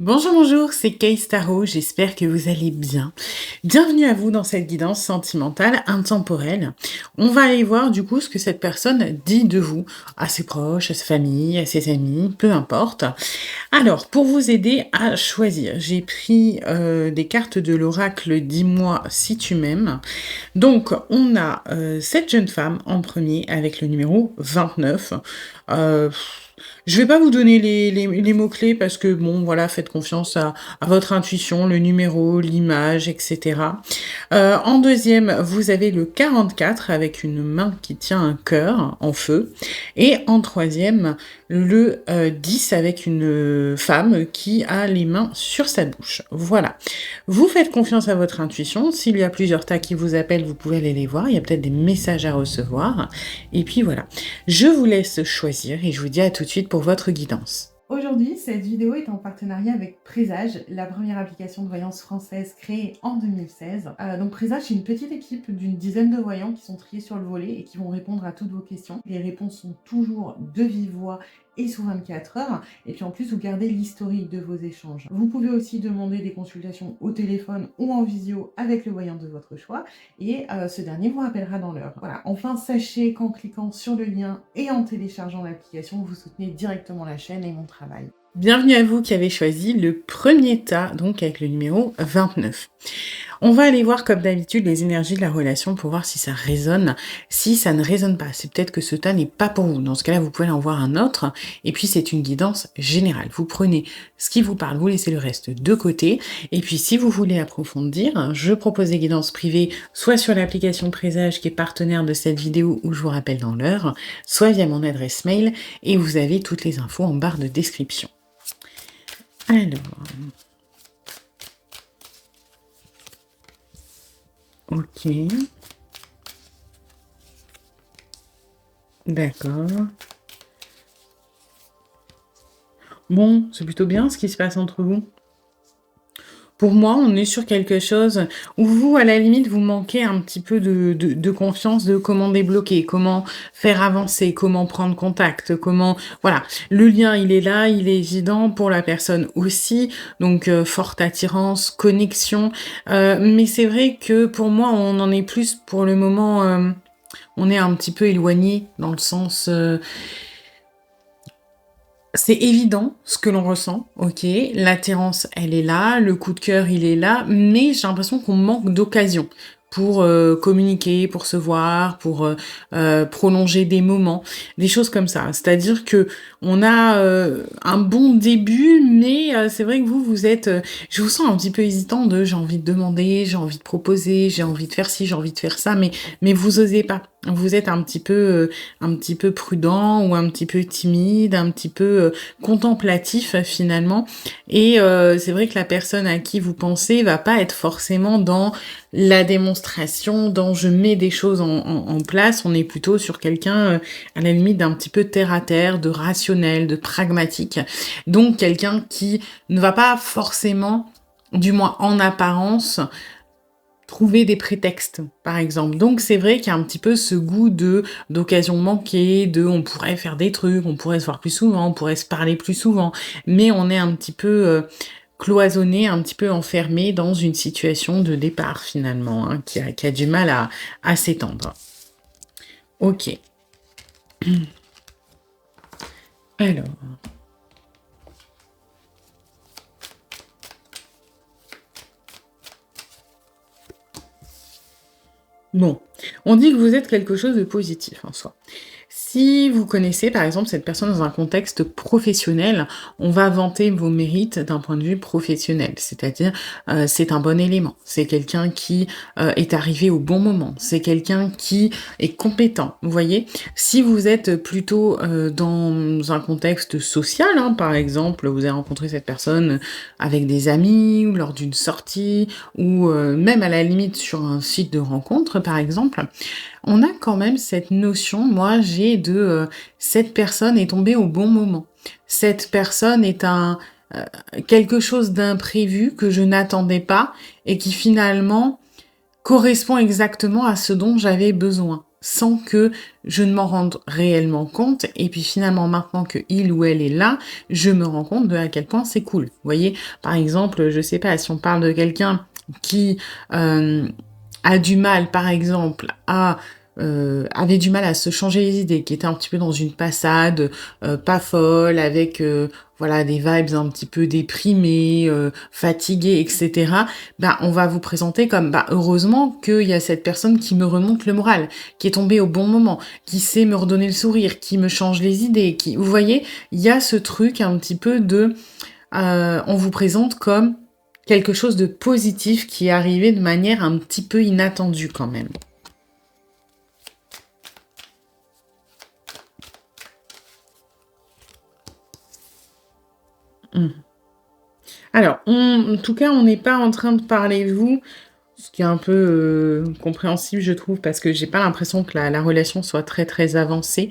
Bonjour, bonjour, c'est Kay Tarot, j'espère que vous allez bien. Bienvenue à vous dans cette guidance sentimentale intemporelle. On va aller voir du coup ce que cette personne dit de vous, à ses proches, à sa famille, à ses amis, peu importe. Alors, pour vous aider à choisir, j'ai pris des cartes de l'oracle Dis-moi si tu m'aimes. Donc, on a cette jeune femme en premier avec le numéro 29. Euh, je vais pas vous donner les mots-clés parce que, bon, voilà, faites confiance à votre intuition, le numéro, l'image, etc. En deuxième, vous avez le 44 avec une main qui tient un cœur en feu. Et en troisième, le 10 avec une femme qui a les mains sur sa bouche. Voilà. Vous faites confiance à votre intuition. S'il y a plusieurs tas qui vous appellent, vous pouvez aller les voir. Il y a peut-être des messages à recevoir. Et puis voilà. Je vous laisse choisir et je vous dis à tout de suite pour votre guidance. Aujourd'hui, cette vidéo est en partenariat avec Présage, la première application de voyance française créée en 2016. Donc Présage, c'est une petite équipe d'une dizaine de voyants qui sont triés sur le volet et qui vont répondre à toutes vos questions. Les réponses sont toujours de vive voix et sous 24 heures. Et puis en plus, vous gardez l'historique de vos échanges. Vous pouvez aussi demander des consultations au téléphone ou en visio avec le voyant de votre choix. Et ce dernier vous rappellera dans l'heure. Voilà. Enfin, sachez qu'en cliquant sur le lien et en téléchargeant l'application, vous soutenez directement la chaîne et mon travail. Bienvenue à vous qui avez choisi le premier tas, donc avec le numéro 29. On va aller voir comme d'habitude les énergies de la relation pour voir si ça résonne. Si ça ne résonne pas, c'est peut-être que ce tas n'est pas pour vous. Dans ce cas-là, vous pouvez en voir un autre. Et puis c'est une guidance générale. Vous prenez ce qui vous parle, vous laissez le reste de côté. Et puis si vous voulez approfondir, je propose des guidances privées, soit sur l'application Présage qui est partenaire de cette vidéo où je vous rappelle dans l'heure, soit via mon adresse mail. Et vous avez toutes les infos en barre de description. Alors... Ok. D'accord. Bon, c'est plutôt bien ce qui se passe entre vous. Pour moi, on est sur quelque chose où vous, à la limite, vous manquez un petit peu de confiance de comment débloquer, comment faire avancer, comment prendre contact, comment... Voilà, le lien, il est là, il est évident pour la personne aussi, donc forte attirance, connexion. Mais c'est vrai que pour moi, on en est plus pour le moment... on est un petit peu éloigné dans le sens... c'est évident ce que l'on ressent, ok, l'attirance elle est là, le coup de cœur il est là, mais j'ai l'impression qu'on manque d'occasion pour communiquer, pour se voir, pour prolonger des moments, des choses comme ça. C'est-à-dire que on a un bon début, mais c'est vrai que vous êtes, je vous sens un petit peu hésitant de j'ai envie de demander, j'ai envie de proposer, j'ai envie de faire ci, j'ai envie de faire ça, mais vous osez pas. Vous êtes un petit peu prudent ou un petit peu timide, un petit peu contemplatif finalement. Et c'est vrai que la personne à qui vous pensez va pas être forcément dans la démonstration, dans je mets des choses en place. On est plutôt sur quelqu'un à la limite d'un petit peu terre à terre, de rationnel, de pragmatique. Donc quelqu'un qui ne va pas forcément, du moins en apparence, trouver des prétextes, par exemple. Donc c'est vrai qu'il y a un petit peu ce goût d'occasion manquée, de on pourrait faire des trucs, on pourrait se voir plus souvent, on pourrait se parler plus souvent, mais on est un petit peu cloisonné, un petit peu enfermé dans une situation de départ finalement, hein, qui a du mal à s'étendre. Ok. Alors... Bon, on dit que vous êtes quelque chose de positif en soi. Si vous connaissez par exemple cette personne dans un contexte professionnel, on va vanter vos mérites d'un point de vue professionnel, c'est-à-dire c'est un bon élément, c'est quelqu'un qui est arrivé au bon moment, c'est quelqu'un qui est compétent, vous voyez. Si vous êtes plutôt dans un contexte social, hein, par exemple, vous avez rencontré cette personne avec des amis ou lors d'une sortie ou même à la limite sur un site de rencontre par exemple, on a quand même cette notion, moi j'ai de cette personne est tombée au bon moment. Cette personne est quelque chose d'imprévu que je n'attendais pas et qui finalement correspond exactement à ce dont j'avais besoin. sans que je ne m'en rende réellement compte. Et puis finalement, maintenant que il ou elle est là, je me rends compte de à quel point c'est cool. Vous voyez, par exemple, je sais pas, si on parle de quelqu'un qui a du mal, par exemple, avait du mal à se changer les idées, qui était un petit peu dans une passade pas folle, avec voilà des vibes un petit peu déprimées, fatiguées, etc. Ben, on va vous présenter comme bah, heureusement qu'il y a cette personne qui me remonte le moral, qui est tombée au bon moment, qui sait me redonner le sourire, qui me change les idées, qui, vous voyez, il y a ce truc un petit peu de, on vous présente comme quelque chose de positif qui est arrivé de manière un petit peu inattendue quand même. Mmh. Alors, en tout cas, on n'est pas en train de parler de vous, ce qui est un peu compréhensible, je trouve, parce que j'ai pas l'impression que la relation soit très très avancée.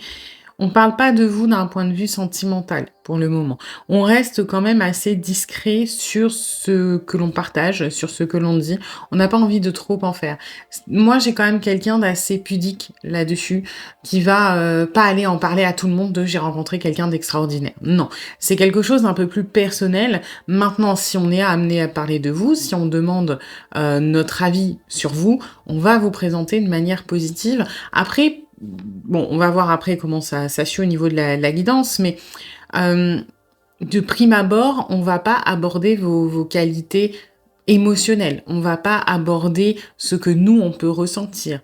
On parle pas de vous d'un point de vue sentimental pour le moment. On reste quand même assez discret sur ce que l'on partage, sur ce que l'on dit. On n'a pas envie de trop en faire. Moi, j'ai quand même quelqu'un d'assez pudique là-dessus, qui va pas aller en parler à tout le monde de j'ai rencontré quelqu'un d'extraordinaire. Non, c'est quelque chose d'un peu plus personnel. Maintenant, si on est amené à parler de vous, si on demande notre avis sur vous, on va vous présenter de manière positive. Après, bon, on va voir après comment ça suit au niveau de la guidance, mais de prime abord, on va pas aborder vos qualités émotionnelles. On va pas aborder ce que nous, on peut ressentir.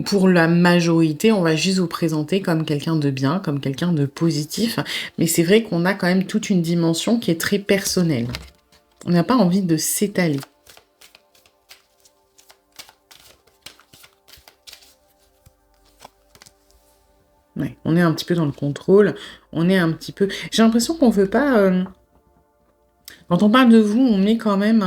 Pour la majorité, on va juste vous présenter comme quelqu'un de bien, comme quelqu'un de positif. Mais c'est vrai qu'on a quand même toute une dimension qui est très personnelle. On n'a pas envie de s'étaler. Ouais, on est un petit peu dans le contrôle, on est un petit peu... J'ai l'impression qu'on veut pas... Quand on parle de vous, on met quand même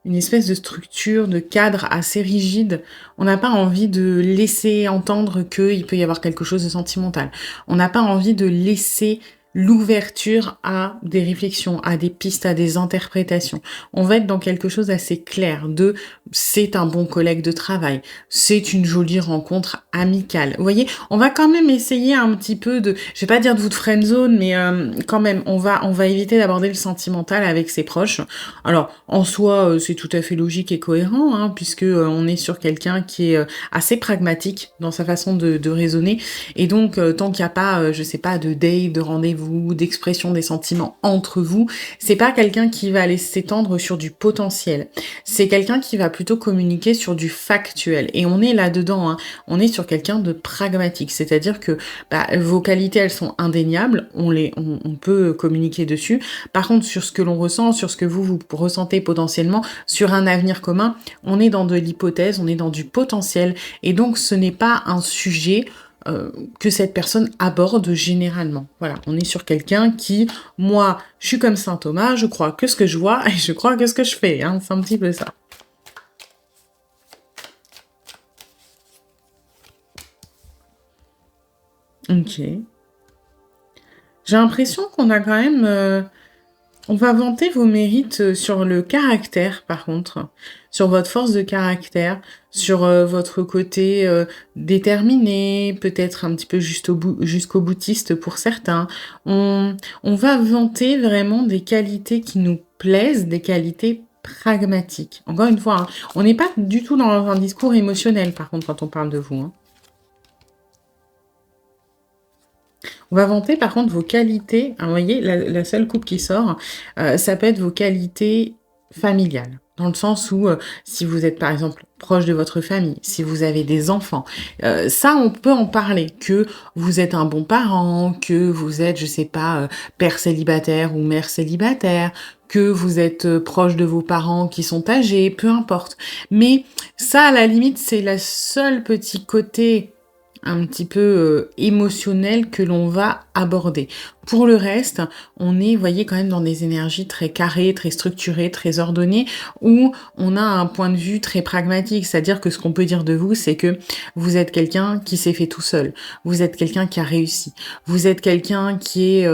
une espèce de structure, de cadre assez rigide. On n'a pas envie de laisser entendre qu'il peut y avoir quelque chose de sentimental. On n'a pas envie de laisser l'ouverture à des réflexions, à des pistes, à des interprétations. On va être dans quelque chose d'assez clair, de c'est un bon collègue de travail, c'est une jolie rencontre amicale. Vous voyez, on va quand même essayer un petit peu de, je vais pas dire de vous de friendzone, mais quand même, on va éviter d'aborder le sentimental avec ses proches. Alors, en soi, c'est tout à fait logique et cohérent, hein, puisque on est sur quelqu'un qui est assez pragmatique dans sa façon de raisonner, et donc tant qu'il n'y a pas, je sais pas, de date, de rendez-vous, d'expression des sentiments entre vous, c'est pas quelqu'un qui va aller s'étendre sur du potentiel. C'est quelqu'un qui va plutôt communiquer sur du factuel. Et on est là-dedans, hein. On est sur quelqu'un de pragmatique. C'est-à-dire que bah, vos qualités, elles sont indéniables. On peut communiquer dessus. Par contre, sur ce que l'on ressent, sur ce que vous ressentez potentiellement, sur un avenir commun, on est dans de l'hypothèse, on est dans du potentiel. Et donc, ce n'est pas un sujet que cette personne aborde généralement. Voilà, on est sur quelqu'un qui, moi, je suis comme Saint Thomas, je crois que ce que je vois et je crois que ce que je fais. Hein. C'est un petit peu ça. Ok. J'ai l'impression qu'on a quand même... on va vanter vos mérites sur le caractère, par contre. Sur votre force de caractère, sur votre côté déterminé, peut-être un petit peu jusqu'au boutiste pour certains. On va vanter vraiment des qualités qui nous plaisent, des qualités pragmatiques. Encore une fois, hein, on n'est pas du tout dans un discours émotionnel, par contre, quand on parle de vous. Hein. On va vanter par contre vos qualités. Vous voyez, la seule coupe qui sort, ça peut être vos qualités familiales. Dans le sens où, si vous êtes par exemple proche de votre famille, si vous avez des enfants, ça on peut en parler, que vous êtes un bon parent, que vous êtes, je sais pas, père célibataire ou mère célibataire, que vous êtes proche de vos parents qui sont âgés, peu importe. Mais ça, à la limite, c'est le seul petit côté un petit peu émotionnel que l'on va aborder. Pour le reste, on est, vous voyez, quand même dans des énergies très carrées, très structurées, très ordonnées, où on a un point de vue très pragmatique, c'est-à-dire que ce qu'on peut dire de vous, c'est que vous êtes quelqu'un qui s'est fait tout seul, vous êtes quelqu'un qui a réussi, vous êtes quelqu'un qui est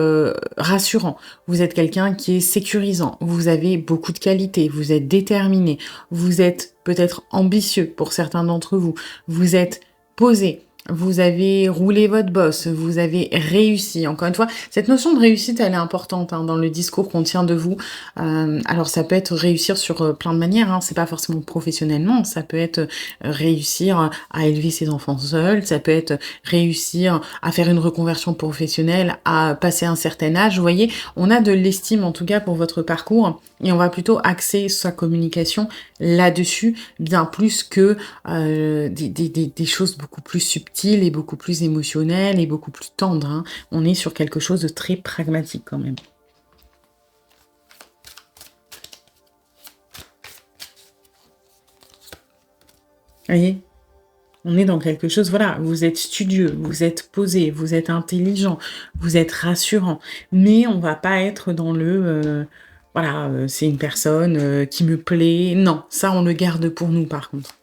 rassurant, vous êtes quelqu'un qui est sécurisant, vous avez beaucoup de qualités, vous êtes déterminé, vous êtes peut-être ambitieux pour certains d'entre vous, vous êtes posé. vous avez roulé votre bosse, vous avez réussi. Encore une fois, cette notion de réussite, elle est importante hein, dans le discours qu'on tient de vous. Alors ça peut être réussir sur plein de manières, hein. C'est pas forcément professionnellement, ça peut être réussir à élever ses enfants seul, ça peut être réussir à faire une reconversion professionnelle, à passer un certain âge. Vous voyez, on a de l'estime en tout cas pour votre parcours et on va plutôt axer sa communication là-dessus, bien plus que des choses beaucoup plus subtiles et beaucoup plus émotionnelles et beaucoup plus tendres, hein. On est sur quelque chose de très pragmatique quand même. Vous voyez? On est dans quelque chose, voilà, vous êtes studieux, vous êtes posé, vous êtes intelligent, vous êtes rassurant, mais on va pas être dans voilà, c'est une personne qui me plaît. Non, ça on le garde pour nous par contre.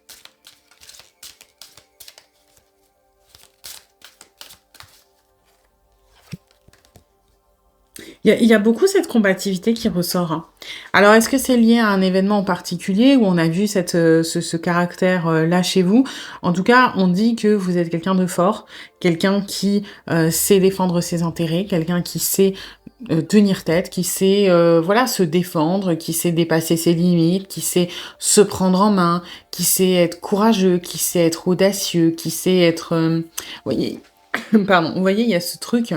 Il y a beaucoup cette combativité qui ressort, hein. Alors, est-ce que c'est lié à un événement en particulier où on a vu ce caractère là chez vous? En tout cas, on dit que vous êtes quelqu'un de fort, quelqu'un qui sait défendre ses intérêts, quelqu'un qui sait tenir tête, qui sait voilà se défendre, qui sait dépasser ses limites, qui sait se prendre en main, qui sait être courageux, qui sait être audacieux, qui sait être, vous voyez, pardon, vous voyez, il y a ce truc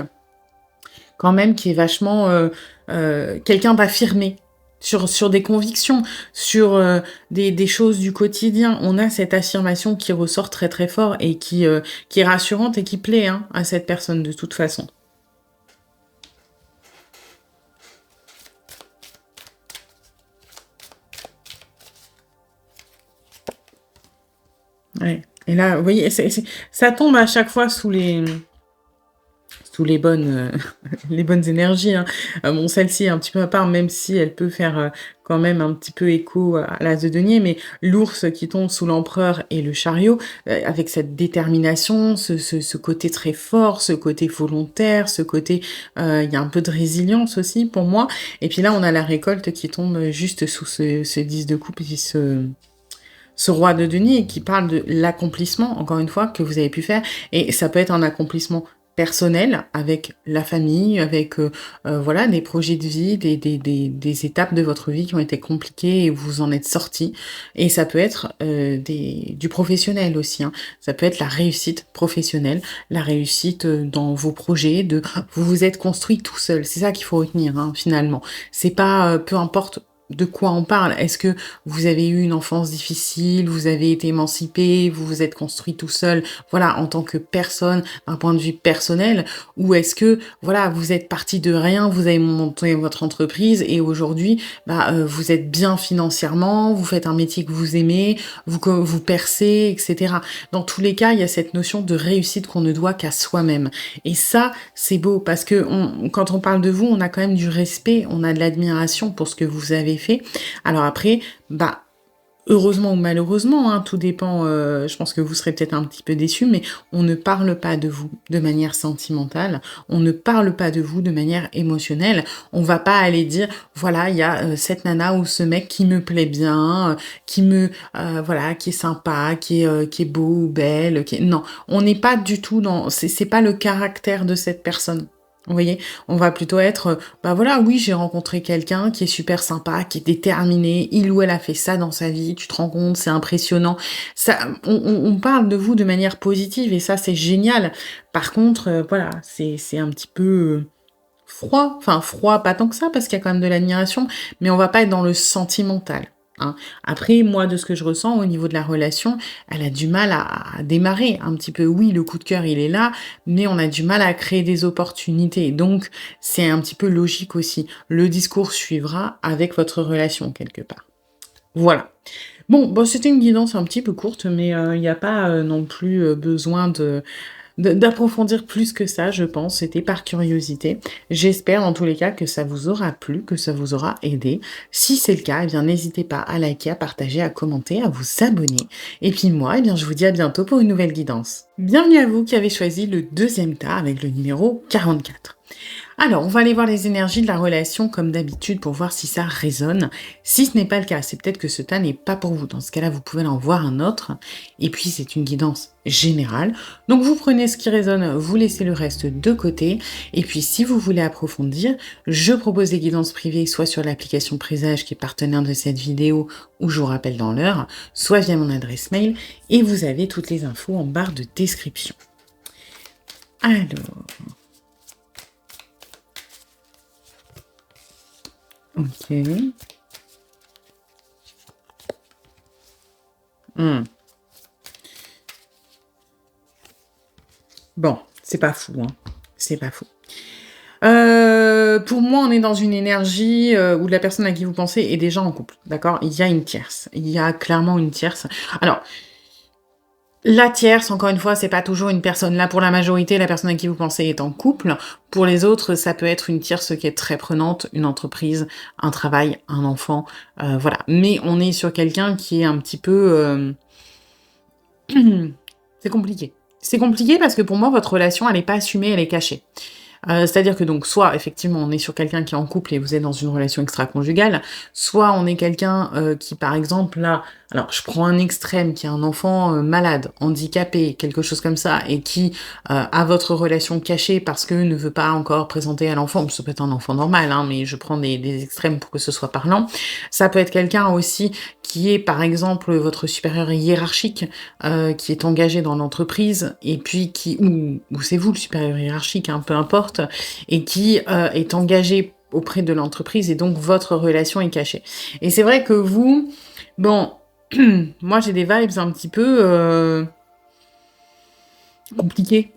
quand même qui est vachement quelqu'un d'affirmé sur des convictions, sur des choses du quotidien. On a cette affirmation qui ressort très très fort et qui est rassurante et qui plaît hein, à cette personne de toute façon. Ouais. Et là, vous voyez, ça tombe à chaque fois sous les bonnes, les bonnes énergies, hein. Bon, celle-ci est un petit peu à part, même si elle peut faire quand même un petit peu écho à l'as de denier, mais l'ours qui tombe sous l'empereur et le chariot, avec cette détermination, ce côté très fort, ce côté volontaire, ce côté, il y a un peu de résilience aussi pour moi. Et puis là, on a la récolte qui tombe juste sous ce 10 de coupe et ce roi de denier qui parle de l'accomplissement, encore une fois, que vous avez pu faire. Et ça peut être un accomplissement personnel avec la famille, avec voilà des projets de vie, des étapes de votre vie qui ont été compliquées et vous en êtes sortis. Et ça peut être du professionnel aussi, hein. Ça peut être la réussite professionnelle, la réussite dans vos projets, vous vous êtes construit tout seul. C'est ça qu'il faut retenir hein, finalement. C'est pas peu importe de quoi on parle. Est-ce que vous avez eu une enfance difficile, vous avez été émancipé, vous vous êtes construit tout seul, voilà, en tant que personne, d'un point de vue personnel, ou est-ce que, voilà, vous êtes parti de rien, vous avez monté votre entreprise et aujourd'hui, vous êtes bien financièrement, vous faites un métier que vous aimez, vous percez, etc. Dans tous les cas, il y a cette notion de réussite qu'on ne doit qu'à soi-même. Et ça, c'est beau parce que quand on parle de vous, on a quand même du respect, on a de l'admiration pour ce que vous avez fait. Alors après, heureusement ou malheureusement, hein, tout dépend, je pense que vous serez peut-être un petit peu déçus, mais on ne parle pas de vous de manière sentimentale, on ne parle pas de vous de manière émotionnelle, on va pas aller dire, voilà, il y a cette nana ou ce mec qui me plaît bien, voilà, qui est sympa, qui est beau ou belle, Non, on n'est pas du tout dans... C'est pas le caractère de cette personne. Vous voyez, on va plutôt être, voilà, oui, j'ai rencontré quelqu'un qui est super sympa, qui est déterminé, il ou elle a fait ça dans sa vie, tu te rends compte, c'est impressionnant. Ça, on parle de vous de manière positive et ça, c'est génial. Par contre, voilà, c'est un petit peu froid, enfin froid, pas tant que ça, parce qu'il y a quand même de l'admiration, mais on va pas être dans le sentimental. Hein. Après, moi, de ce que je ressens au niveau de la relation, elle a du mal à démarrer un petit peu. Oui, le coup de cœur, il est là, mais on a du mal à créer des opportunités. Donc, c'est un petit peu logique aussi. Le discours suivra avec votre relation quelque part. Voilà. Bon, c'était une guidance un petit peu courte, mais il n'y a pas non plus besoin d'approfondir plus que ça, je pense. C'était par curiosité. J'espère en tous les cas que ça vous aura plu, que ça vous aura aidé. Si c'est le cas, eh bien n'hésitez pas à liker, à partager, à commenter, à vous abonner. Et puis moi, eh bien je vous dis à bientôt pour une nouvelle guidance. Bienvenue à vous qui avez choisi le deuxième tas avec le numéro 44. Alors, on va aller voir les énergies de la relation comme d'habitude pour voir si ça résonne. Si ce n'est pas le cas, c'est peut-être que ce tas n'est pas pour vous. Dans ce cas-là, vous pouvez en voir un autre. Et puis, c'est une guidance générale. Donc, vous prenez ce qui résonne, vous laissez le reste de côté. Et puis, si vous voulez approfondir, je propose des guidances privées, soit sur l'application Présage qui est partenaire de cette vidéo, où je vous rappelle dans l'heure, soit via mon adresse mail. Et vous avez toutes les infos en barre de description. Alors... Ok. Bon, c'est pas fou, hein. C'est pas fou. Pour moi, on est dans une énergie où la personne à qui vous pensez est déjà en couple, d'accord? Il y a une tierce. Il y a clairement une tierce. Alors, la tierce, encore une fois, c'est pas toujours une personne. Là, pour la majorité, la personne à qui vous pensez est en couple. Pour les autres, ça peut être une tierce qui est très prenante, une entreprise, un travail, un enfant, voilà. Mais on est sur quelqu'un qui est un petit peu... C'est compliqué. C'est compliqué parce que pour moi, votre relation, elle n'est pas assumée, elle est cachée. C'est-à-dire que donc, soit effectivement, on est sur quelqu'un qui est en couple et vous êtes dans une relation extra-conjugale, soit on est quelqu'un qui, par exemple, là, alors je prends un extrême, qui a un enfant malade, handicapé, quelque chose comme ça, et qui a votre relation cachée parce que ne veut pas encore présenter à l'enfant, ça peut être un enfant normal, hein, mais je prends des extrêmes pour que ce soit parlant. Ça peut être quelqu'un aussi qui est, par exemple, votre supérieur hiérarchique, qui est engagé dans l'entreprise, et puis ou c'est vous le supérieur hiérarchique, hein, peu importe, et qui est engagé auprès de l'entreprise, et donc votre relation est cachée. Et c'est vrai que vous, bon, moi j'ai des vibes un petit peu compliquées.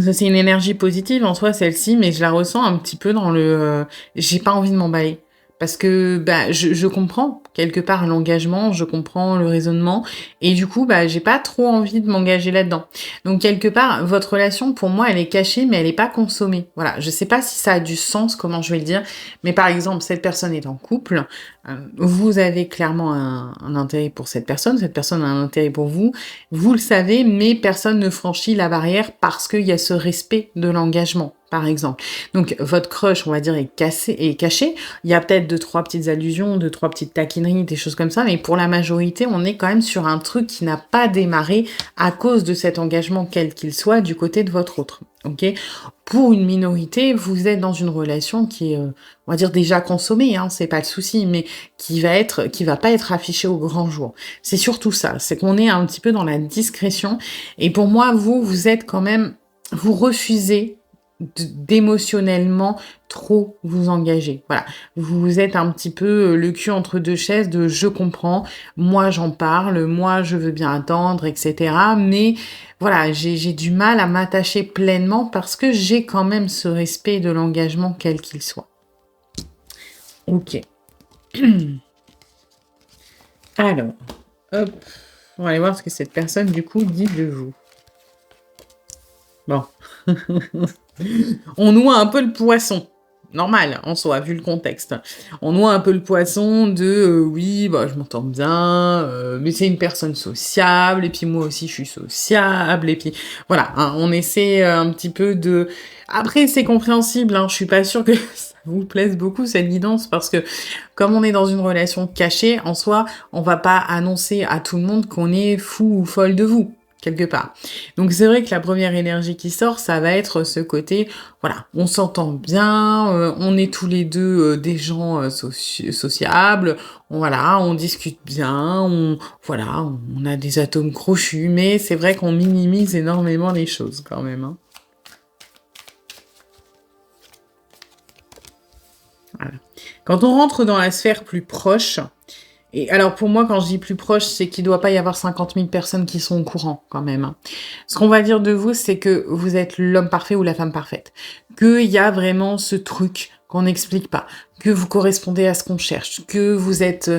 Ça, c'est une énergie positive en soi, celle-ci, mais je la ressens un petit peu dans le... j'ai pas envie de m'emballer. Parce que bah, je comprends quelque part l'engagement, je comprends le raisonnement, et du coup, bah, j'ai pas trop envie de m'engager là-dedans. Donc quelque part, votre relation, pour moi, elle est cachée, mais elle est pas consommée. Voilà, je sais pas si ça a du sens, comment je vais le dire, mais par exemple, cette personne est en couple, vous avez clairement un intérêt pour cette personne a un intérêt pour vous, vous le savez, mais personne ne franchit la barrière parce qu'il y a ce respect de l'engagement, par exemple. Donc, votre crush, on va dire, est caché. Il y a peut-être 2-3 petites allusions, 2-3 petites taquineries, des choses comme ça, mais pour la majorité, on est quand même sur un truc qui n'a pas démarré à cause de cet engagement, quel qu'il soit, du côté de votre autre. Ok? Pour une minorité, vous êtes dans une relation qui est, on va dire, déjà consommée, hein, c'est pas le souci, mais qui va pas être affichée au grand jour. C'est surtout ça, c'est qu'on est un petit peu dans la discrétion. Et pour moi, vous êtes quand même, vous refusez d'émotionnellement trop vous engager. Voilà. Vous êtes un petit peu le cul entre deux chaises de je comprends, moi j'en parle, moi je veux bien attendre, etc. Mais voilà, j'ai du mal à m'attacher pleinement parce que j'ai quand même ce respect de l'engagement quel qu'il soit. Ok. Alors, hop, on va aller voir ce que cette personne du coup dit de vous. Bon. On noie un peu le poisson. Normal, en soi, vu le contexte. On noie un peu le poisson de oui, bah, je m'entends bien, mais c'est une personne sociable, et puis moi aussi je suis sociable, et puis voilà, hein, on essaie un petit peu de... Après, c'est compréhensible, hein, je suis pas sûre que ça vous plaise beaucoup cette guidance, parce que comme on est dans une relation cachée, en soi, on va pas annoncer à tout le monde qu'on est fou ou folle de vous, quelque part. Donc c'est vrai que la première énergie qui sort, ça va être ce côté, voilà, on s'entend bien, on est tous les deux des gens sociables, on discute bien, on a des atomes crochus, mais c'est vrai qu'on minimise énormément les choses quand même. Hein. Voilà. Quand on rentre dans la sphère plus proche, et alors pour moi, quand je dis plus proche, c'est qu'il ne doit pas y avoir 50 000 personnes qui sont au courant quand même. Hein. Ce qu'on va dire de vous, c'est que vous êtes l'homme parfait ou la femme parfaite. Qu'il y a vraiment ce truc qu'on n'explique pas. Que vous correspondez à ce qu'on cherche. Que vous êtes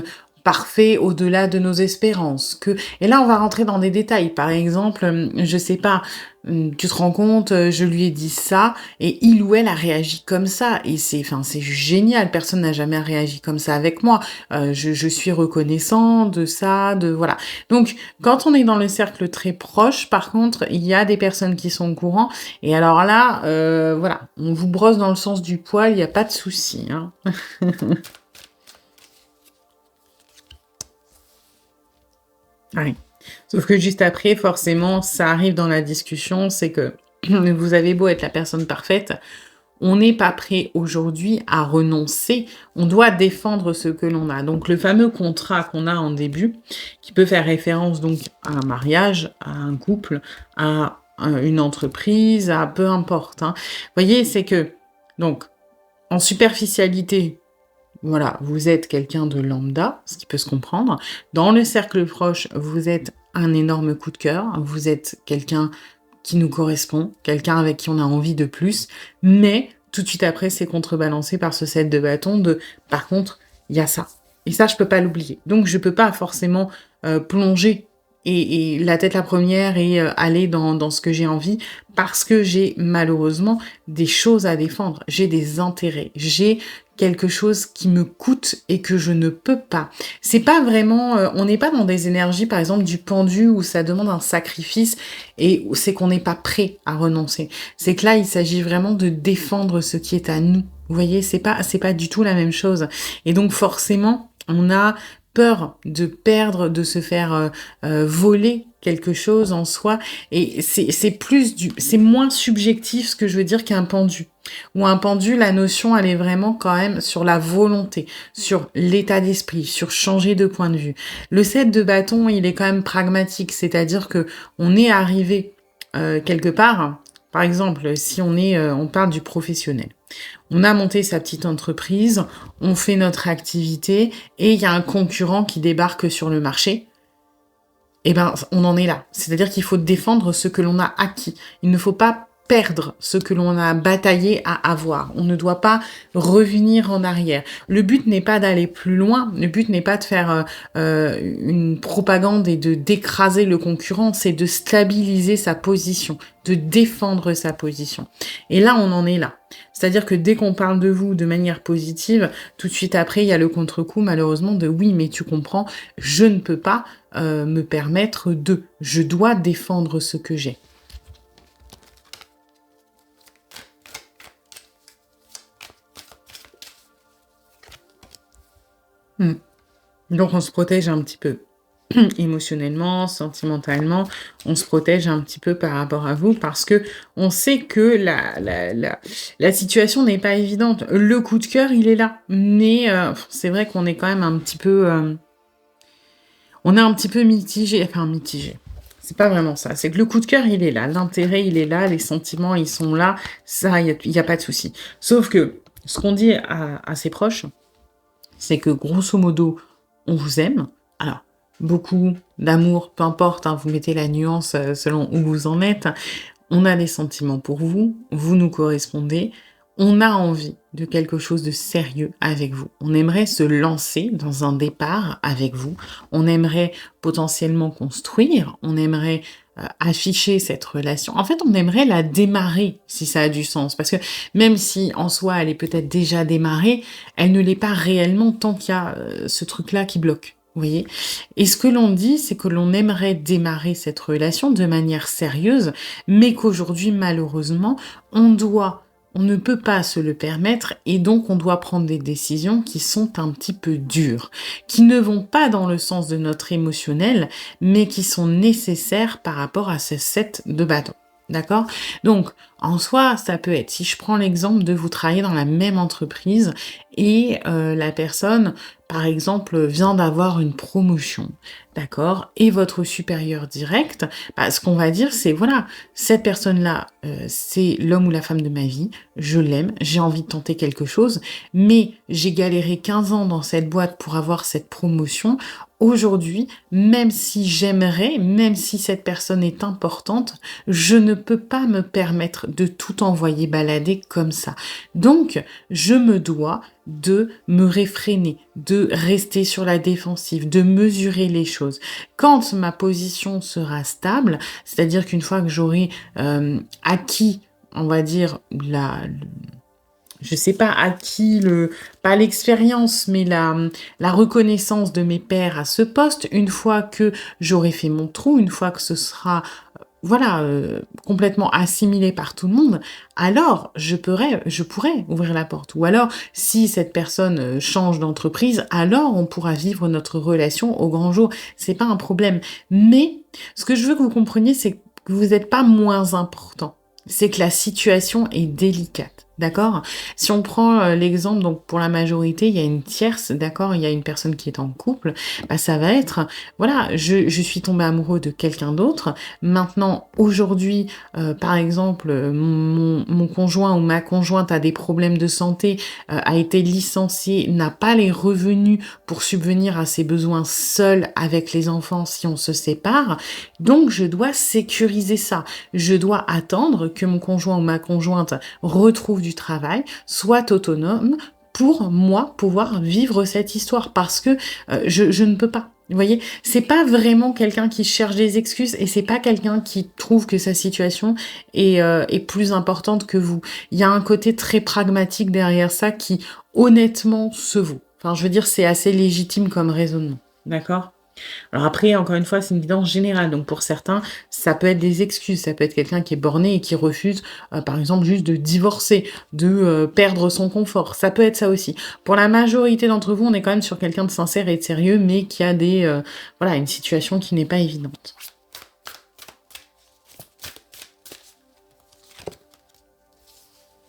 parfait au-delà de nos espérances, que et là, on va rentrer dans des détails. Par exemple, je sais pas, tu te rends compte, je lui ai dit ça et il ou elle a réagi comme ça et c'est génial, personne n'a jamais réagi comme ça avec moi. Je suis reconnaissant de ça, de voilà. Donc quand on est dans le cercle très proche, par contre, il y a des personnes qui sont au courant et alors là, voilà, on vous brosse dans le sens du poil, il y a pas de souci, hein. Ouais. Sauf que juste après, forcément, ça arrive dans la discussion, c'est que vous avez beau être la personne parfaite, on n'est pas prêt aujourd'hui à renoncer, on doit défendre ce que l'on a. Donc le fameux contrat qu'on a en début, qui peut faire référence donc à un mariage, à un couple, à une entreprise, à peu importe, hein. Vous voyez, c'est que, donc, en superficialité, voilà, vous êtes quelqu'un de lambda, ce qui peut se comprendre. Dans le cercle proche, vous êtes un énorme coup de cœur, vous êtes quelqu'un qui nous correspond, quelqu'un avec qui on a envie de plus, mais tout de suite après, c'est contrebalancé par ce set de bâtons de par contre, il y a ça. Et ça, je peux pas l'oublier. Donc, je peux pas forcément plonger et la tête la première et aller dans ce que j'ai envie parce que j'ai malheureusement des choses à défendre, j'ai des intérêts, j'ai quelque chose qui me coûte et que je ne peux pas. C'est pas vraiment, on n'est pas dans des énergies, par exemple, du pendu où ça demande un sacrifice et où c'est qu'on n'est pas prêt à renoncer. C'est que là, il s'agit vraiment de défendre ce qui est à nous. Vous voyez, c'est pas du tout la même chose. Et donc, forcément, on a peur de perdre, de se faire voler quelque chose en soi. Et c'est moins subjectif ce que je veux dire qu'un pendu. Ou un pendu, la notion, elle est vraiment quand même sur la volonté, sur l'état d'esprit, sur changer de point de vue. Le set de bâton, il est quand même pragmatique, c'est-à-dire que on est arrivé quelque part. Par exemple, si on parle du professionnel. On a monté sa petite entreprise, on fait notre activité et il y a un concurrent qui débarque sur le marché. Eh ben, on en est là. C'est-à-dire qu'il faut défendre ce que l'on a acquis. Il ne faut pas perdre ce que l'on a bataillé à avoir. On ne doit pas revenir en arrière. Le but n'est pas d'aller plus loin. Le but n'est pas de faire une propagande et de d'écraser le concurrent. C'est de stabiliser sa position, de défendre sa position. Et là, on en est là. C'est-à-dire que dès qu'on parle de vous de manière positive, tout de suite après, il y a le contre-coup, malheureusement, de oui, mais tu comprends, je ne peux pas me permettre de. Je dois défendre ce que j'ai. Donc on se protège un petit peu émotionnellement, sentimentalement, on se protège un petit peu par rapport à vous parce que on sait que la situation n'est pas évidente. Le coup de cœur, il est là, mais c'est vrai qu'on est quand même un petit peu, on est un petit peu mitigé, enfin mitigé. C'est pas vraiment ça. C'est que le coup de cœur, il est là, l'intérêt, il est là, les sentiments, ils sont là. Ça, il y a pas de souci. Sauf que ce qu'on dit à ses proches, c'est que grosso modo, on vous aime. Alors, beaucoup d'amour, peu importe, hein, vous mettez la nuance selon où vous en êtes. On a des sentiments pour vous, vous nous correspondez. On a envie de quelque chose de sérieux avec vous. On aimerait se lancer dans un départ avec vous. On aimerait potentiellement construire. On aimerait afficher cette relation. En fait, on aimerait la démarrer, si ça a du sens. Parce que même si en soi, elle est peut-être déjà démarrée, elle ne l'est pas réellement tant qu'il y a ce truc-là qui bloque. Vous voyez? Et ce que l'on dit, c'est que l'on aimerait démarrer cette relation de manière sérieuse, mais qu'aujourd'hui, malheureusement, on ne peut pas se le permettre et donc on doit prendre des décisions qui sont un petit peu dures, qui ne vont pas dans le sens de notre émotionnel, mais qui sont nécessaires par rapport à ce set de bâtons. D'accord? Donc, en soi, ça peut être, si je prends l'exemple de vous travailler dans la même entreprise et la personne, par exemple, vient d'avoir une promotion, d'accord? Et votre supérieur direct, bah, ce qu'on va dire, c'est voilà, cette personne-là, c'est l'homme ou la femme de ma vie, je l'aime, j'ai envie de tenter quelque chose, mais j'ai galéré 15 ans dans cette boîte pour avoir cette promotion. Aujourd'hui, même si j'aimerais, même si cette personne est importante, je ne peux pas me permettre de tout envoyer balader comme ça. Donc, je me dois de me réfréner, de rester sur la défensive, de mesurer les choses. Quand ma position sera stable, c'est-à-dire qu'une fois que j'aurai, acquis, on va dire, je sais pas acquis pas l'expérience, mais la reconnaissance de mes pairs à ce poste, une fois que j'aurai fait mon trou, une fois que ce sera, voilà, complètement assimilé par tout le monde, alors je pourrais ouvrir la porte. Ou alors, si cette personne, change d'entreprise, alors on pourra vivre notre relation au grand jour. C'est pas un problème. Mais ce que je veux que vous compreniez, c'est que vous n'êtes pas moins important. C'est que la situation est délicate, d'accord? Si on prend, l'exemple, donc pour la majorité, il y a une tierce, d'accord? Il y a une personne qui est en couple, bah, ça va être, voilà, je suis tombée amoureux de quelqu'un d'autre. Maintenant, aujourd'hui, par exemple, mon conjoint ou ma conjointe a des problèmes de santé, a été licencié, n'a pas les revenus pour subvenir à ses besoins seul avec les enfants si on se sépare. Donc je dois sécuriser ça. Je dois attendre que mon conjoint ou ma conjointe retrouve du travail, soit autonome, pour moi pouvoir vivre cette histoire parce que je ne peux pas. Vous voyez, c'est pas vraiment quelqu'un qui cherche des excuses et c'est pas quelqu'un qui trouve que sa situation est plus importante que vous. Il y a un côté très pragmatique derrière ça qui honnêtement se vaut. Enfin, je veux dire, c'est assez légitime comme raisonnement. D'accord? Alors après, encore une fois, c'est une guidance générale. Donc pour certains, ça peut être des excuses. Ça peut être quelqu'un qui est borné et qui refuse, par exemple, juste de divorcer, de perdre son confort. Ça peut être ça aussi. Pour la majorité d'entre vous, on est quand même sur quelqu'un de sincère et de sérieux, mais qui a voilà, une situation qui n'est pas évidente.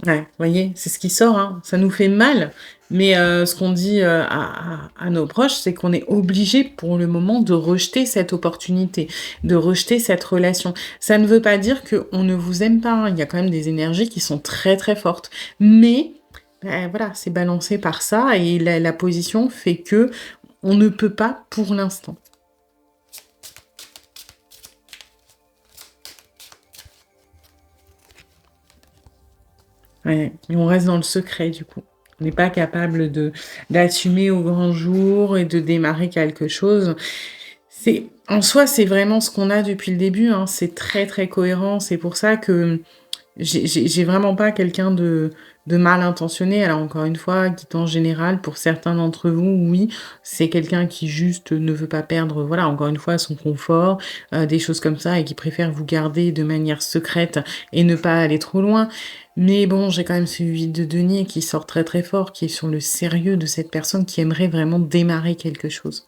Ouais, vous voyez, c'est ce qui sort, hein. Ça nous fait mal, mais ce qu'on dit, à nos proches, c'est qu'on est obligé pour le moment de rejeter cette opportunité, de rejeter cette relation. Ça ne veut pas dire qu'on ne vous aime pas, hein. Il y a quand même des énergies qui sont très, très fortes. Mais, voilà, c'est balancé par ça et la position fait que on ne peut pas pour l'instant. Ouais, et on reste dans le secret du coup. On n'est pas capable d'assumer au grand jour et de démarrer quelque chose. C'est en soi, c'est vraiment ce qu'on a depuis le début, hein. C'est très, très cohérent. C'est pour ça que j'ai vraiment pas quelqu'un de mal intentionné. Alors encore une fois, guidance générale, pour certains d'entre vous, oui, c'est quelqu'un qui juste ne veut pas perdre, voilà, encore une fois, son confort, des choses comme ça, et qui préfère vous garder de manière secrète et ne pas aller trop loin. Mais bon, j'ai quand même celui de Denier qui sort très très fort, qui est sur le sérieux de cette personne qui aimerait vraiment démarrer quelque chose.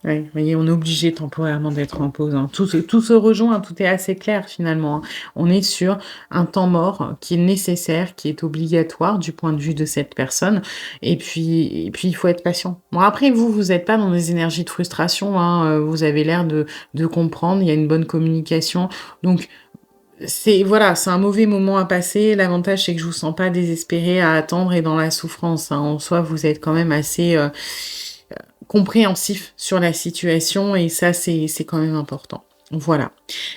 Ouais, vous voyez, on est obligé temporairement d'être en pause, hein. Tout se rejoint, tout est assez clair finalement, hein. On est sur un temps mort qui est nécessaire, qui est obligatoire du point de vue de cette personne. Et puis il faut être patient. Bon, après, vous êtes pas dans des énergies de frustration, hein. Vous avez l'air de comprendre. Il y a une bonne communication. Donc, voilà, c'est un mauvais moment à passer. L'avantage, c'est que je vous sens pas désespéré à attendre et dans la souffrance, hein. En soi, vous êtes quand même assez compréhensif sur la situation et ça, c'est quand même important. Voilà.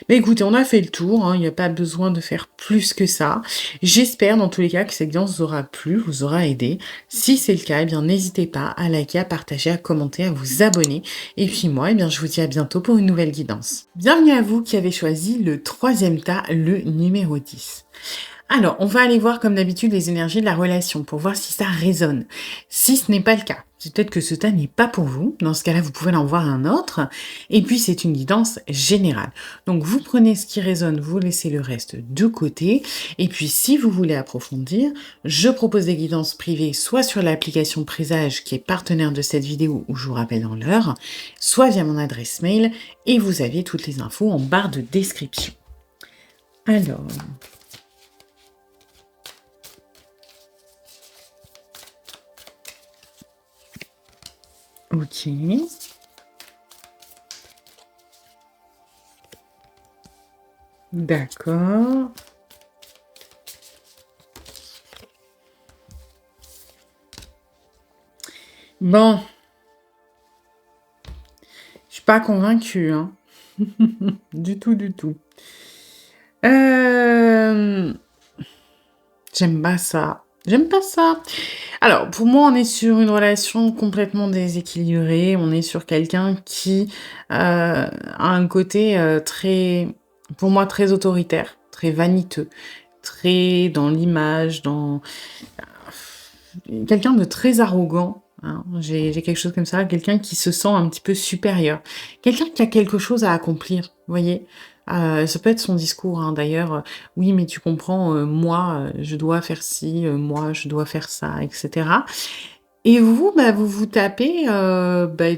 Mais écoutez, on a fait le tour, hein, il n'y a pas besoin de faire plus que ça. J'espère dans tous les cas que cette guidance vous aura plu, vous aura aidé. Si c'est le cas, eh bien n'hésitez pas à liker, à partager, à commenter, à vous abonner. Et puis moi, eh bien je vous dis à bientôt pour une nouvelle guidance. Bienvenue à vous qui avez choisi le troisième tas, le numéro 10. Alors, on va aller voir comme d'habitude les énergies de la relation pour voir si ça résonne. Si ce n'est pas le cas, c'est peut-être que ce tas n'est pas pour vous. Dans ce cas-là, vous pouvez en voir un autre. Et puis, c'est une guidance générale. Donc, vous prenez ce qui résonne, vous laissez le reste de côté. Et puis, si vous voulez approfondir, je propose des guidances privées, soit sur l'application Présage, qui est partenaire de cette vidéo, où je vous rappelle dans l'heure, soit via mon adresse mail. Et vous avez toutes les infos en barre de description. Alors... Ok. D'accord. Bon, je suis pas convaincue, hein. Du tout, du tout. J'aime pas ça. J'aime pas ça. Alors, pour moi, on est sur une relation complètement déséquilibrée. On est sur quelqu'un qui a un côté très, pour moi, très autoritaire, très vaniteux, très dans l'image, dans quelqu'un de très arrogant. Hein. J'ai quelque chose comme ça, quelqu'un qui se sent un petit peu supérieur, quelqu'un qui a quelque chose à accomplir, vous voyez. Ça peut être son discours, hein, d'ailleurs. Oui, mais tu comprends, moi, je dois faire ci, moi, je dois faire ça, etc. Et vous, bah, vous vous tapez bah,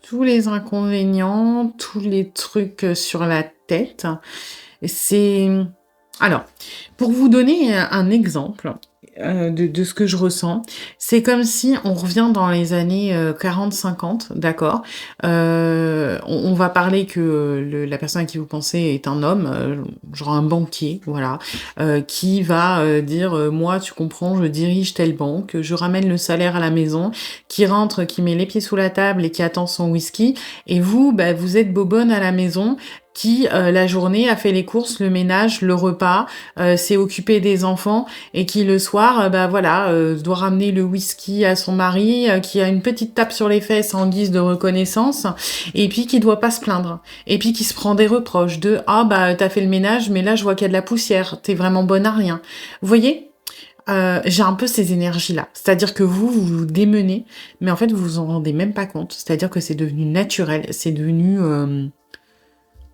tous les inconvénients, tous les trucs sur la tête. Et c'est... Alors, pour vous donner un exemple de ce que je ressens, c'est comme si on revient dans les années 40-50, d'accord. On va parler que la personne à qui vous pensez est un homme, genre un banquier, voilà, qui va dire moi, tu comprends, je dirige telle banque, je ramène le salaire à la maison, qui rentre, qui met les pieds sous la table et qui attend son whisky, et vous, bah, vous êtes bobonne à la maison, qui la journée a fait les courses, le ménage, le repas, s'est occupé des enfants et qui le soir, bah voilà, doit ramener le whisky à son mari, qui a une petite tape sur les fesses en guise de reconnaissance, et puis qui doit pas se plaindre, et puis qui se prend des reproches de ah bah t'as fait le ménage, mais là je vois qu'il y a de la poussière, t'es vraiment bonne à rien. Vous voyez? J'ai un peu ces énergies-là. C'est-à-dire que vous vous démenez, mais en fait, vous vous en rendez même pas compte. C'est-à-dire que c'est devenu naturel, c'est devenu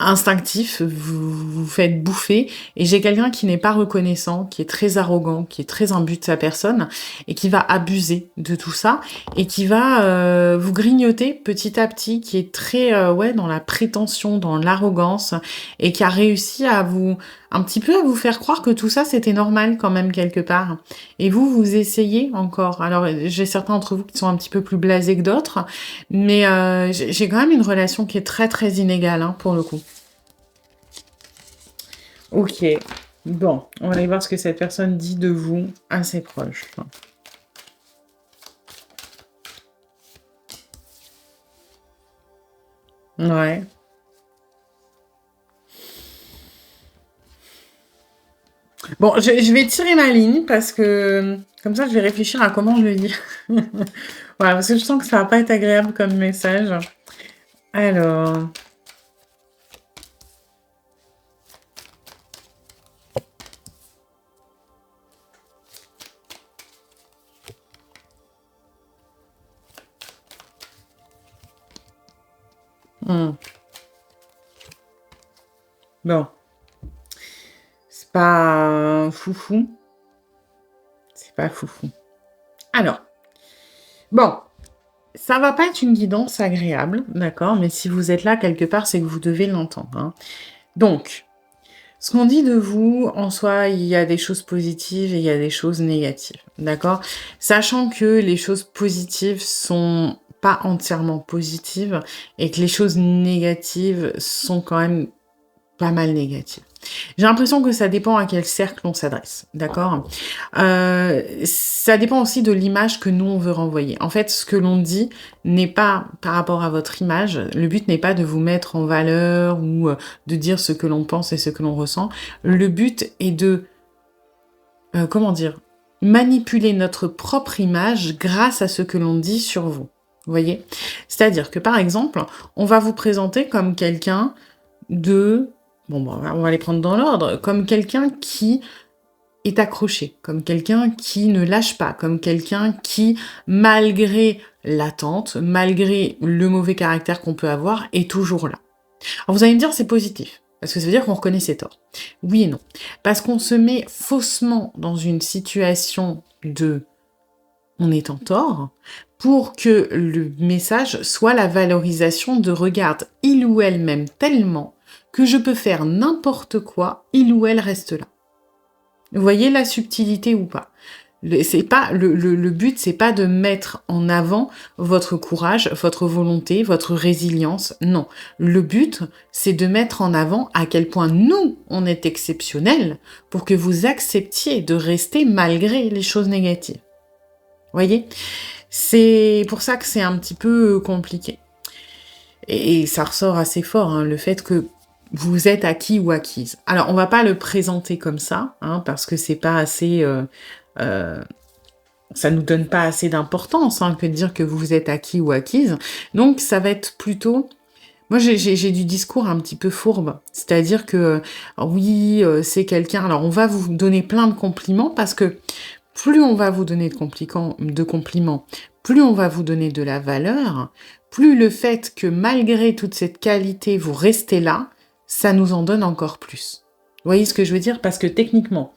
instinctif, vous vous faites bouffer, et j'ai quelqu'un qui n'est pas reconnaissant, qui est très arrogant, qui est très imbu de sa personne, et qui va abuser de tout ça, et qui va vous grignoter petit à petit, qui est très ouais dans la prétention, dans l'arrogance, et qui a réussi à vous un petit peu à vous faire croire que tout ça c'était normal quand même quelque part. Et vous essayez encore. Alors j'ai certains d'entre vous qui sont un petit peu plus blasés que d'autres, mais j'ai quand même une relation qui est très très inégale hein, pour le coup. Ok, bon, on va aller voir ce que cette personne dit de vous à ses proches. Ouais. Bon, je vais tirer ma ligne parce que comme ça, je vais réfléchir à comment je le dis. Voilà, parce que je sens que ça va pas être agréable comme message. Alors, hmm, bon, c'est pas foufou. C'est pas foufou. Alors, bon, ça va pas être une guidance agréable, d'accord, mais si vous êtes là quelque part, c'est que vous devez l'entendre. Hein. Donc, ce qu'on dit de vous, en soi, il y a des choses positives et il y a des choses négatives, d'accord? Sachant que les choses positives sont pas entièrement positives et que les choses négatives sont quand même pas mal négatives. J'ai l'impression que ça dépend à quel cercle on s'adresse, d'accord? Ça dépend aussi de l'image que nous, on veut renvoyer. En fait, ce que l'on dit n'est pas par rapport à votre image. Le but n'est pas de vous mettre en valeur ou de dire ce que l'on pense et ce que l'on ressent. Le but est de, comment dire, manipuler notre propre image grâce à ce que l'on dit sur vous. Vous voyez? C'est-à-dire que, par exemple, on va vous présenter comme quelqu'un de... Bon, on va les prendre dans l'ordre. Comme quelqu'un qui est accroché, comme quelqu'un qui ne lâche pas, comme quelqu'un qui, malgré l'attente, malgré le mauvais caractère qu'on peut avoir, est toujours là. Alors vous allez me dire c'est positif, parce que ça veut dire qu'on reconnaît ses torts. Oui et non. Parce qu'on se met faussement dans une situation de on est en tort, pour que le message soit la valorisation de regarde il ou elle m'aime tellement que je peux faire n'importe quoi, il ou elle reste là. Vous voyez la subtilité ou pas? Le but, c'est pas de mettre en avant votre courage, votre volonté, votre résilience. Non. Le but, c'est de mettre en avant à quel point nous, on est exceptionnels pour que vous acceptiez de rester malgré les choses négatives. Vous voyez? C'est pour ça que c'est un petit peu compliqué. Et ça ressort assez fort, hein, le fait que vous êtes acquis ou acquise. Alors, on va pas le présenter comme ça, hein, parce que c'est pas assez... ça nous donne pas assez d'importance, hein, que de dire que vous êtes acquis ou acquise. Donc, ça va être plutôt... Moi, j'ai du discours un petit peu fourbe. C'est-à-dire que, oui, c'est quelqu'un... Alors, on va vous donner plein de compliments, parce que plus on va vous donner de compliments, plus on va vous donner de la valeur, plus le fait que malgré toute cette qualité, vous restez là, ça nous en donne encore plus. Vous voyez ce que je veux dire? Parce que techniquement,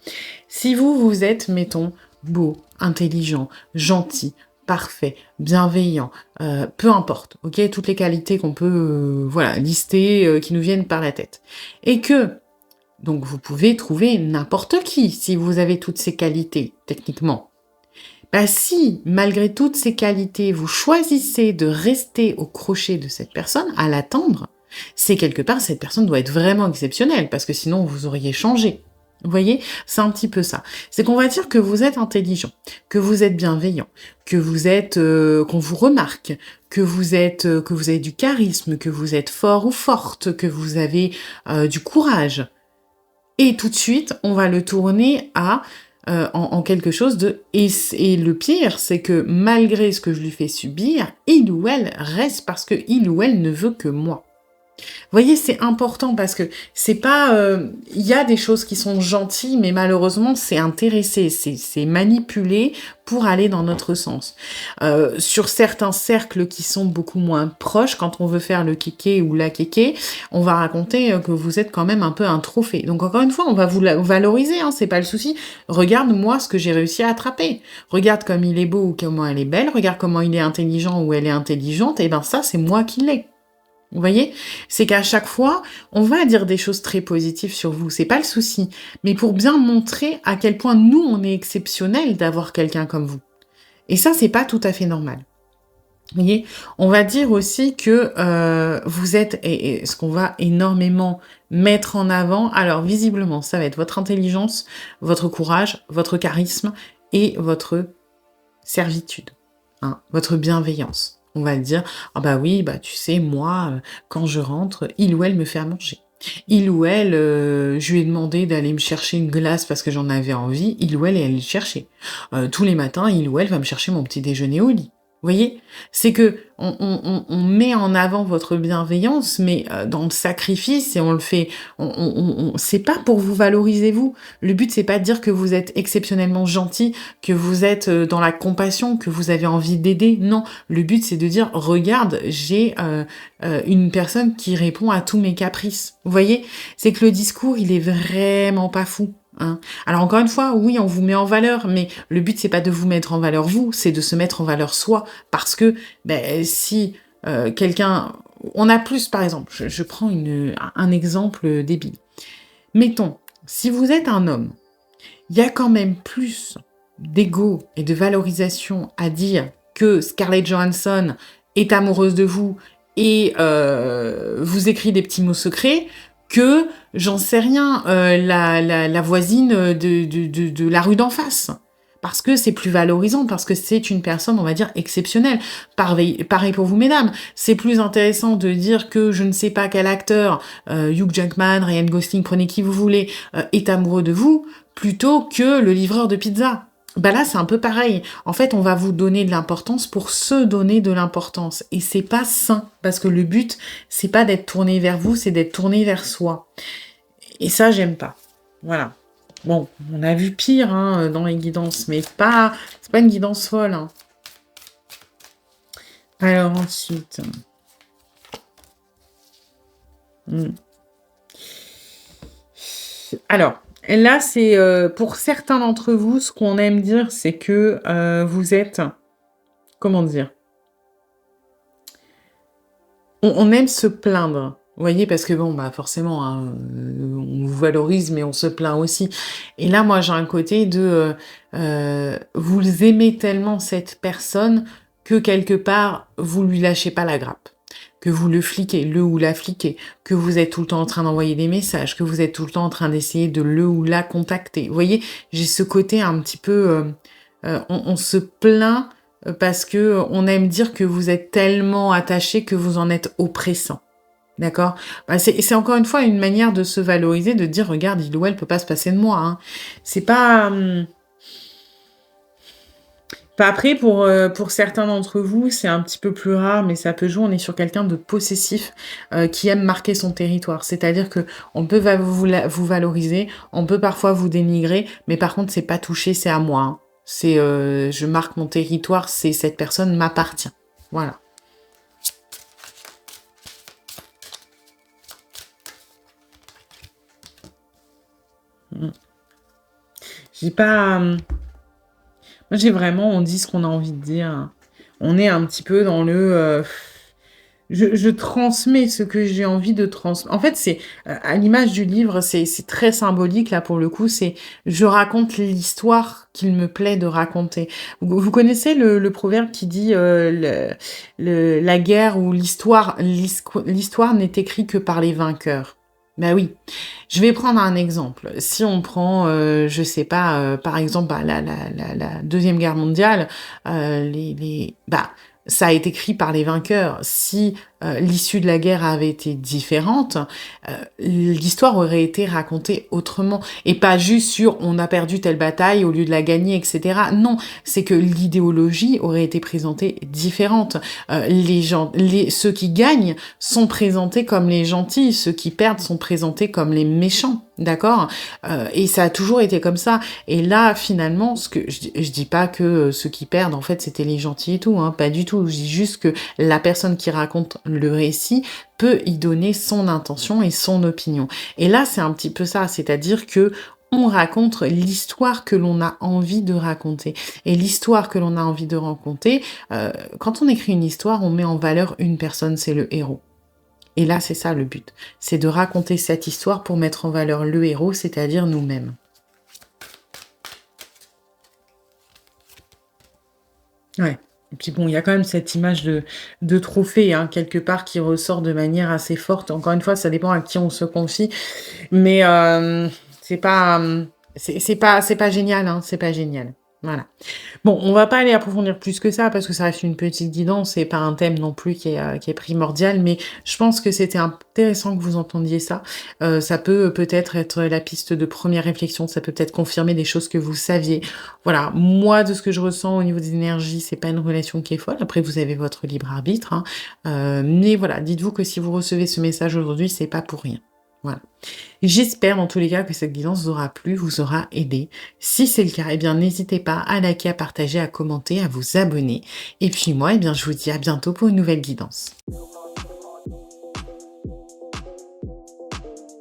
si vous êtes, mettons, beau, intelligent, gentil, parfait, bienveillant, peu importe, ok, toutes les qualités qu'on peut, voilà, lister, qui nous viennent par la tête, et que donc vous pouvez trouver n'importe qui si vous avez toutes ces qualités, techniquement. Bah si, malgré toutes ces qualités, vous choisissez de rester au crochet de cette personne, à l'attendre, c'est quelque part, cette personne doit être vraiment exceptionnelle, parce que sinon vous auriez changé. Vous voyez, c'est un petit peu ça. C'est qu'on va dire que vous êtes intelligent, que vous êtes bienveillant, que vous êtes, qu'on vous remarque, que vous avez du charisme, que vous êtes fort ou forte, que vous avez du courage. Et tout de suite, on va le tourner en quelque chose de... Et le pire, c'est que malgré ce que je lui fais subir, il ou elle reste parce que il ou elle ne veut que moi. Vous voyez, c'est important parce que c'est pas... Il y a des choses qui sont gentilles, mais malheureusement, c'est intéressé, c'est manipulé pour aller dans notre sens. Sur certains cercles qui sont beaucoup moins proches, quand on veut faire le kéké ou la kéké, on va raconter que vous êtes quand même un peu un trophée. Donc encore une fois, on va vous valoriser, hein, c'est pas le souci. Regarde moi ce que j'ai réussi à attraper. Regarde comme il est beau ou comment elle est belle. Regarde comment il est intelligent ou elle est intelligente. Et ben ça, c'est moi qui l'ai. Vous voyez? C'est qu'à chaque fois, on va dire des choses très positives sur vous, c'est pas le souci. Mais pour bien montrer à quel point nous, on est exceptionnel d'avoir quelqu'un comme vous. Et ça, c'est pas tout à fait normal. Vous voyez? On va dire aussi que vous êtes, et ce qu'on va énormément mettre en avant, alors visiblement, ça va être votre intelligence, votre courage, votre charisme et votre servitude, hein, votre bienveillance. On va dire, ah bah oui, bah tu sais, moi, quand je rentre, il ou elle me fait à manger. Il ou elle, je lui ai demandé d'aller me chercher une glace parce que j'en avais envie, il ou elle est allé le chercher. Tous les matins, il ou elle va me chercher mon petit déjeuner au lit. Vous voyez? C'est que on met en avant votre bienveillance, mais dans le sacrifice, et on le fait... c'est pas pour vous valoriser, vous. Le but, c'est pas de dire que vous êtes exceptionnellement gentil, que vous êtes dans la compassion, que vous avez envie d'aider. Non, le but, c'est de dire, regarde, j'ai une personne qui répond à tous mes caprices. Vous voyez? C'est que le discours, il est vraiment pas fou. Hein. Alors encore une fois, oui, on vous met en valeur, mais le but c'est pas de vous mettre en valeur vous, c'est de se mettre en valeur soi, parce que si quelqu'un, on a plus, par exemple, je prends un exemple débile. Mettons, si vous êtes un homme, il y a quand même plus d'ego et de valorisation à dire que Scarlett Johansson est amoureuse de vous et vous écrit des petits mots secrets, que, j'en sais rien, la voisine de la rue d'en face. Parce que c'est plus valorisant, parce que c'est une personne, on va dire, exceptionnelle. Pareil pour vous, mesdames. C'est plus intéressant de dire que je ne sais pas quel acteur, Hugh Jackman, Ryan Gosling, prenez qui vous voulez, est amoureux de vous, plutôt que le livreur de pizza. Bah là, c'est un peu pareil. En fait, on va vous donner de l'importance pour se donner de l'importance. Et c'est pas sain, parce que le but, c'est pas d'être tourné vers vous, c'est d'être tourné vers soi. Et ça, j'aime pas. Voilà. Bon, on a vu pire hein, dans les guidances, mais c'est pas une guidance folle. Hein. Alors ensuite... Alors... Là, c'est pour certains d'entre vous, ce qu'on aime dire, c'est que vous êtes... Comment dire? On aime se plaindre. Vous voyez, parce que bon, bah forcément, hein, on vous valorise, mais on se plaint aussi. Et là, moi, j'ai un côté de... vous aimez tellement cette personne que quelque part, vous lui lâchez pas la grappe. Que vous le fliquez, le ou la fliquez, que vous êtes tout le temps en train d'envoyer des messages, que vous êtes tout le temps en train d'essayer de le ou la contacter. Vous voyez, j'ai ce côté un petit peu... on se plaint parce que on aime dire que vous êtes tellement attaché que vous en êtes oppressant. D'accord? Bah, c'est encore une fois une manière de se valoriser, de dire: «Regarde, il ou elle peut pas se passer de moi, hein». C'est pas, Bah, après pour certains d'entre vous, c'est un petit peu plus rare, mais ça peut jouer. On est sur quelqu'un de possessif, qui aime marquer son territoire. C'est-à-dire que on peut va vous valoriser, on peut parfois vous dénigrer, mais par contre, c'est pas touché, c'est à moi, hein. C'est, je marque mon territoire, c'est cette personne m'appartient. Voilà. Mmh. J'ai pas, moi, j'ai vraiment on dit ce qu'on a envie de dire. On est un petit peu dans le, je transmets ce que j'ai envie de transmettre. En fait, c'est, à l'image du livre, c'est très symbolique là pour le coup, c'est je raconte l'histoire qu'il me plaît de raconter. Vous connaissez le proverbe qui dit, la guerre ou l'histoire n'est écrite que par les vainqueurs. Bah oui. Je vais prendre un exemple. Si on prend, je sais pas, par exemple, bah, la 2e guerre mondiale, bah, ça a été écrit par les vainqueurs. Si, l'issue de la guerre avait été différente, l'histoire aurait été racontée autrement et pas juste sur: «On a perdu telle bataille au lieu de la gagner» et cetera. Non, c'est que l'idéologie aurait été présentée différente. Ceux qui gagnent sont présentés comme les gentils, ceux qui perdent sont présentés comme les méchants, d'accord? Et ça a toujours été comme ça. Et là, finalement, je dis pas que ceux qui perdent, en fait, c'était les gentils et tout, hein, pas du tout. Je dis juste que la personne qui raconte le récit peut y donner son intention et son opinion. Et là, c'est un petit peu ça, c'est-à-dire que on raconte l'histoire que l'on a envie de raconter. Et l'histoire que l'on a envie de raconter, quand on écrit une histoire, on met en valeur une personne, c'est le héros. Et là, c'est ça le but. C'est de raconter cette histoire pour mettre en valeur le héros, c'est-à-dire nous-mêmes. Ouais. Et puis bon, il y a quand même cette image de trophée, hein, quelque part, qui ressort de manière assez forte. Encore une fois, ça dépend à qui on se confie. Mais c'est pas, c'est pas génial, hein, c'est pas génial. Voilà. Bon, on va pas aller approfondir plus que ça parce que ça reste une petite guidance, c'est pas un thème non plus qui est primordial, mais je pense que c'était intéressant que vous entendiez ça. Ça peut peut-être être la piste de première réflexion, ça peut peut-être confirmer des choses que vous saviez. Voilà, moi, de ce que je ressens au niveau des énergies, c'est pas une relation qui est folle. Après, vous avez votre libre arbitre, hein. Mais voilà, dites-vous que si vous recevez ce message aujourd'hui, c'est pas pour rien. Voilà. J'espère dans tous les cas que cette guidance vous aura plu, vous aura aidé. Si c'est le cas, eh bien n'hésitez pas à liker, à partager, à commenter, à vous abonner. Et puis moi, eh bien je vous dis à bientôt pour une nouvelle guidance.